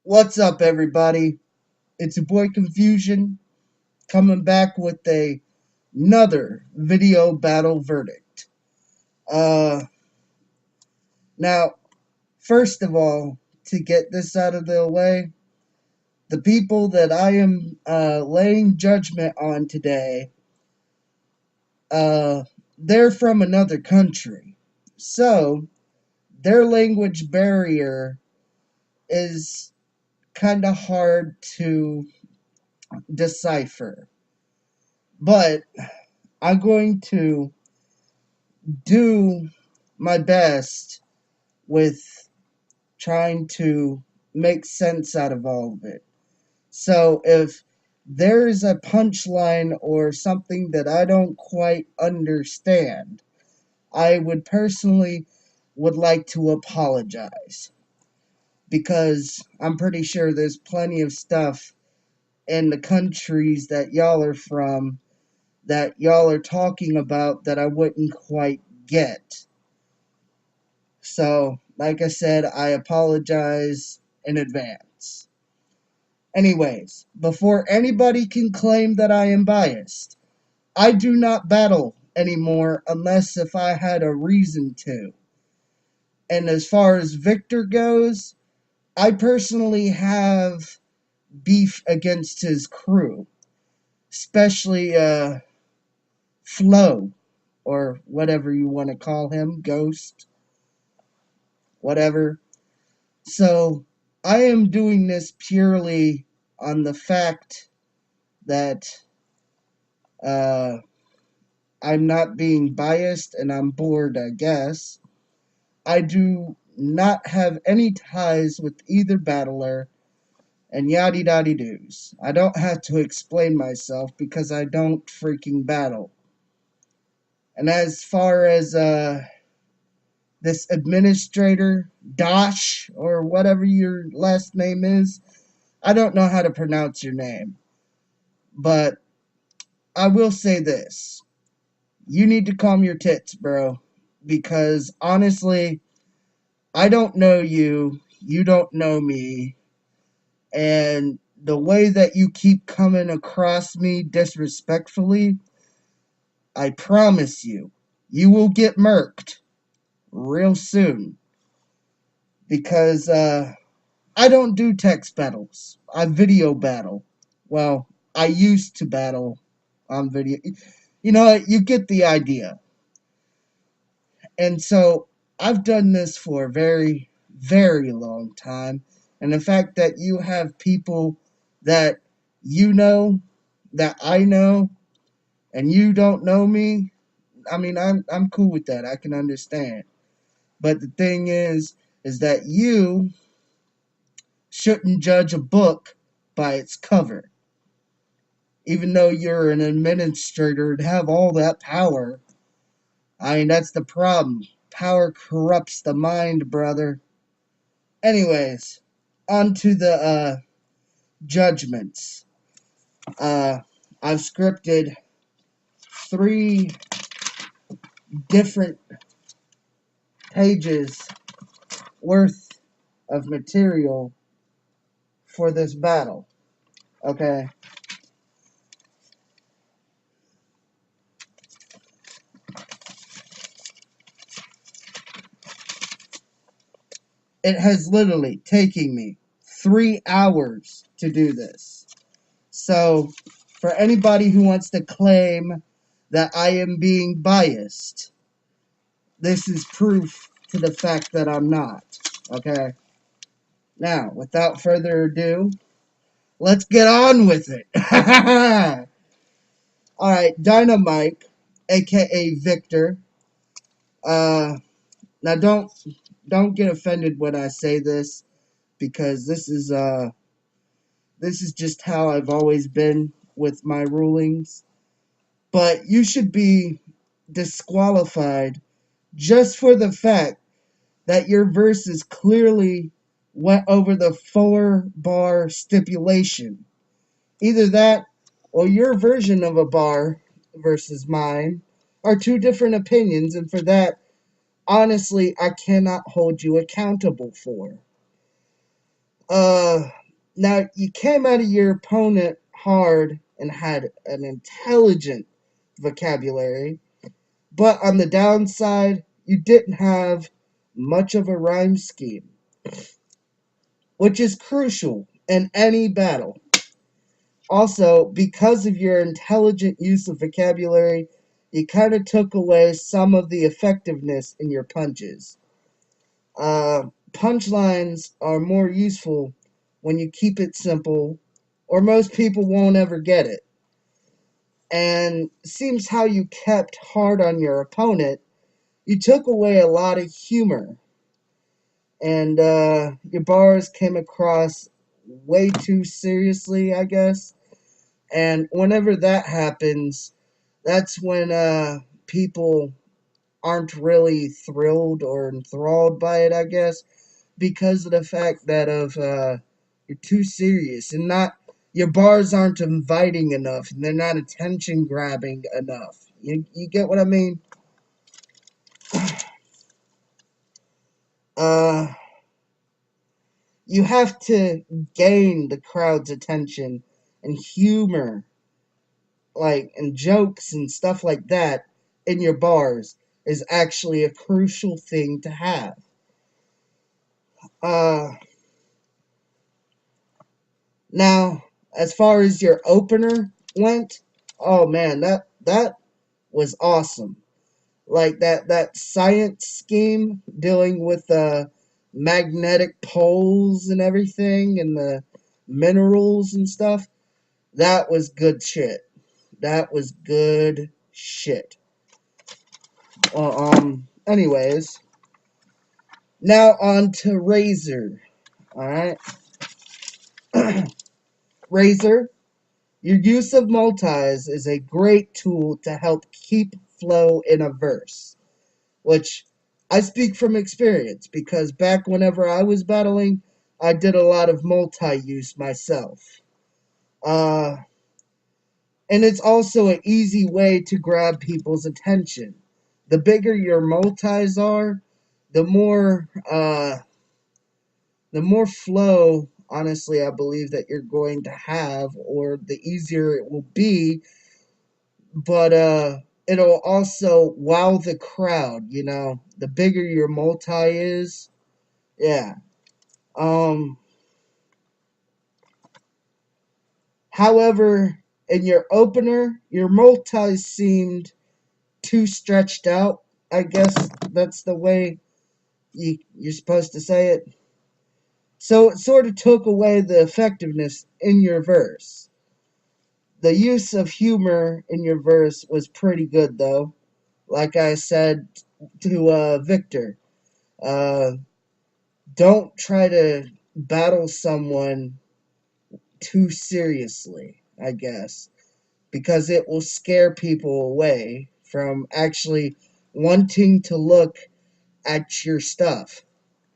What's up, everybody? It's your boy Confusion coming back with another video battle verdict. Uh, Now, first of all, to get this out of the way, the people that I am laying judgment on today, uh, they're from another country, so their language barrier is kind of hard to decipher. But I'm going to do my best with trying to make sense out of all of it. So if there's a punchline or something that I don't quite understand, I would personally would like to apologize because I'm pretty sure there's plenty of stuff in the countries that y'all are from that y'all are talking about that I wouldn't quite get. So, like I said, I apologize in advance. Anyways, before anybody can claim that I am biased, I do not battle anymore unless if I had a reason to. And as far as Victor goes, I personally have beef against his crew, especially Flo, or whatever you want to call him, Ghost, whatever. So I am doing this purely on the fact that uh, I'm not being biased and I'm bored, I guess. I do not have any ties with either battler and yaddy daddy doos. I don't have to explain myself because I don't freaking battle. And as far as this administrator, Dosh, or whatever your last name is, I don't know how to pronounce your name. But I will say this. You need to calm your tits, bro. Because honestly, I don't know you. You don't know me. And the way that you keep coming across me disrespectfully, I promise you, you will get murked real soon. Because I don't do text battles. I video battle. Well, I used to battle on video. You know what? You get the idea. And so I've done this for a very, very long time. And the fact that you have people that you know, that I know, and you don't know me, I mean, I'm cool with that. I can understand. But the thing is that you shouldn't judge a book by its cover. Even though you're an administrator and have all that power, I mean, that's the problem. Power corrupts the mind, brother. Anyways, on to the judgments. Uh, I've scripted 3 different pages worth of material for this battle. Okay. It has literally taken me 3 hours to do this. So, for anybody who wants to claim that I am being biased, this is proof to the fact that I'm not. Okay? Now, without further ado, let's get on with it. Alright, DynaMIC, aka Victor. Uh, Now don't get offended when I say this, because this is just how I've always been with my rulings. But you should be disqualified just for the fact that your verses clearly went over the 4-bar stipulation. Either that or your version of a bar versus mine are 2 different opinions, and for that, honestly, I cannot hold you accountable for. Uh, Now you came at your opponent hard and had an intelligent vocabulary, but on the downside, you didn't have much of a rhyme scheme, which is crucial in any battle. Also, because of your intelligent use of vocabulary, you kind of took away some of the effectiveness in your punches. Punchlines are more useful when you keep it simple, or most people won't ever get it. And seems how you kept hard on your opponent, you took away a lot of humor, and your bars came across way too seriously, I guess. And whenever that happens, that's when people aren't really thrilled or enthralled by it, I guess, because of the fact that of you're too serious and not your bars aren't inviting enough and they're not attention grabbing enough. You get what I mean? Uh, you have to gain the crowd's attention and humor, like and jokes and stuff like that in your bars is actually a crucial thing to have. Uh, Now, as far as your opener went, oh man, that was awesome. Like that science scheme dealing with the magnetic poles and everything and the minerals and stuff. That was good shit. That was good shit. Well, anyways, now on to Razor. All right, Razor. Your use of multis is a great tool to help keep flow in a verse, which I speak from experience because back whenever I was battling, I did a lot of multi use myself. Uh, and it's also an easy way to grab people's attention. The bigger your multis are, the more uh, the more flow, honestly, I believe that you're going to have, or the easier it will be. But it'll also wow the crowd. The bigger your multi is, yeah. Um, However, in your opener, your multi seemed too stretched out. I guess that's the way you're supposed to say it. So it sort of took away the effectiveness in your verse. The use of humor in your verse was pretty good, though. Like I said to Victor, uh, don't try to battle someone too seriously, I guess, because it will scare people away from actually wanting to look at your stuff,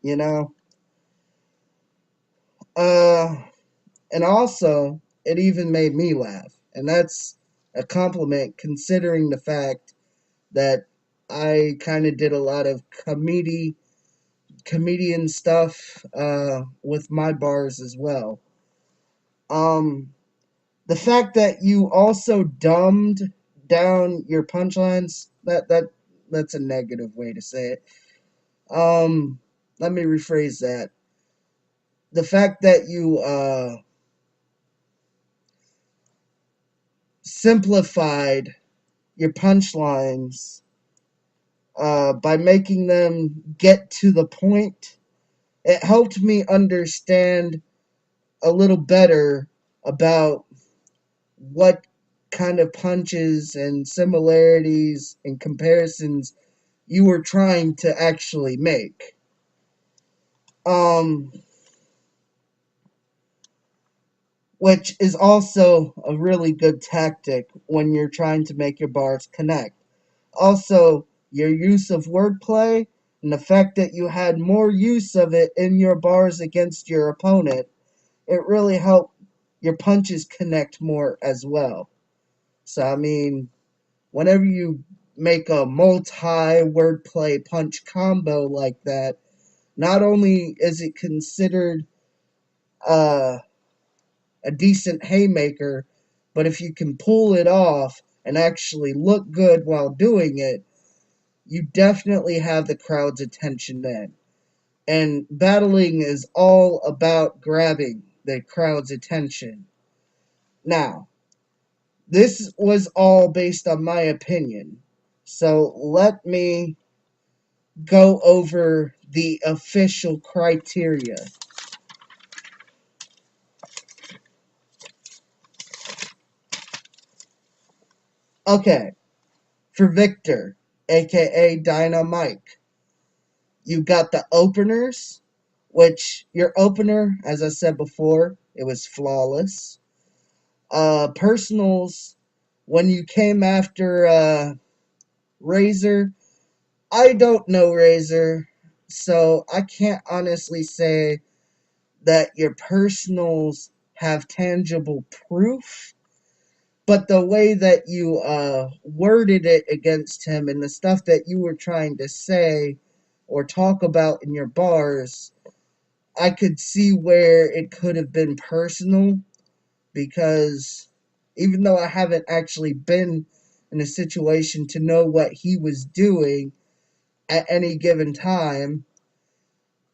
you know? Uh, and also, it even made me laugh. And that's a compliment considering the fact that I kind of did a lot of comedian stuff with my bars as well. Um, the fact that you also dumbed down your punchlines, that's a negative way to say it. Let me rephrase that. The fact that you simplified your punchlines by making them get to the point, it helped me understand a little better about what kind of punches and similarities and comparisons you were trying to actually make. Um, which is also a really good tactic when you're trying to make your bars connect. Also, your use of wordplay and the fact that you had more use of it in your bars against your opponent, it really helped your punches connect more as well. So, I mean, whenever you make a multi wordplay punch combo like that, not only is it considered uh, a decent haymaker, but if you can pull it off and actually look good while doing it, you definitely have the crowd's attention then. And battling is all about grabbing the crowd's attention. Now, this was all based on my opinion. So let me go over the official criteria. Okay, for Victor, aka DynaMIC, you got the openers, which your opener, as I said before, it was flawless. Personals, when you came after Razor, I don't know Razor, so I can't honestly say that your personals have tangible proof. But the way that you worded it against him and the stuff that you were trying to say or talk about in your bars, I could see where it could have been personal, because even though I haven't actually been in a situation to know what he was doing at any given time,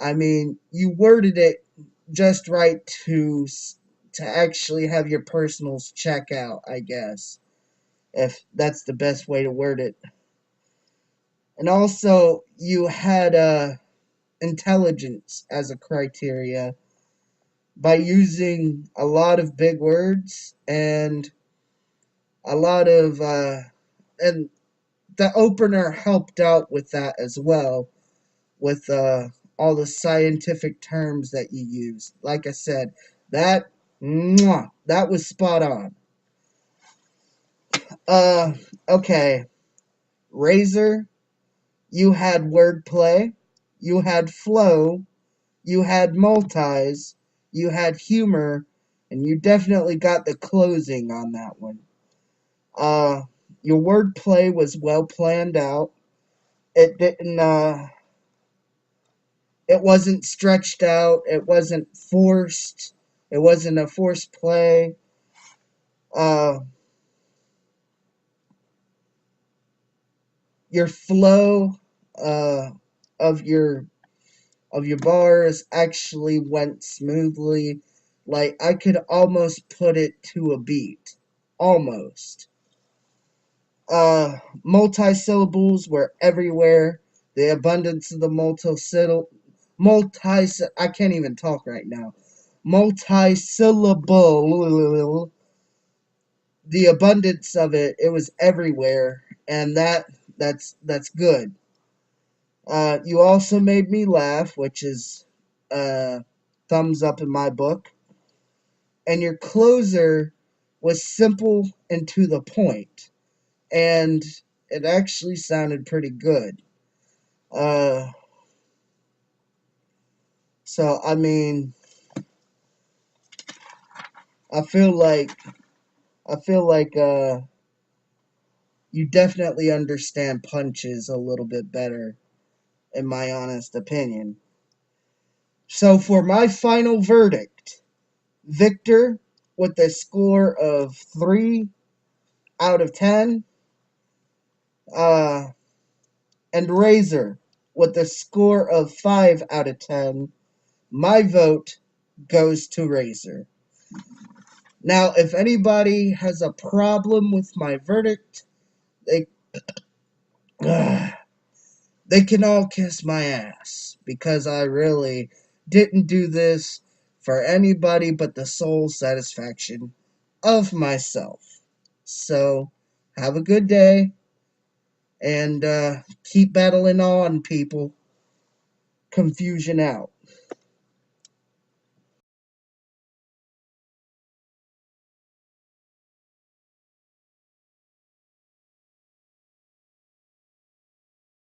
I mean, you worded it just right to actually have your personals check out, I guess, if that's the best way to word it. And also, you had intelligence as a criteria by using a lot of big words and a lot of and the opener helped out with that as well, with all the scientific terms that you used. Like I said, that that was spot on. Uh, okay, Razor, you had wordplay, you had flow, you had multis, you had humor, and you definitely got the closing on that one. Uh, your wordplay was well planned out. It didn't. It wasn't stretched out. It wasn't forced. It wasn't a forced play. Uh, your flow uh, of your bars actually went smoothly. Like, I could almost put it to a beat. Almost. Multi-syllables were everywhere. The abundance of the I can't even talk right now. Multi-syllable, the abundance of it was everywhere, and that's good. You also made me laugh, which is thumbs up in my book. And your closer was simple and to the point, and it actually sounded pretty good. Uh, so I mean, I feel like you definitely understand punches a little bit better, in my honest opinion. So for my final verdict, Victor with a score of 3 out of 10, uh, and Razor with a score of 5 out of 10. My vote goes to Razor. Now, if anybody has a problem with my verdict, they they can all kiss my ass, because I really didn't do this for anybody but the sole satisfaction of myself. So, have a good day, and keep battling on, people. Confusion out.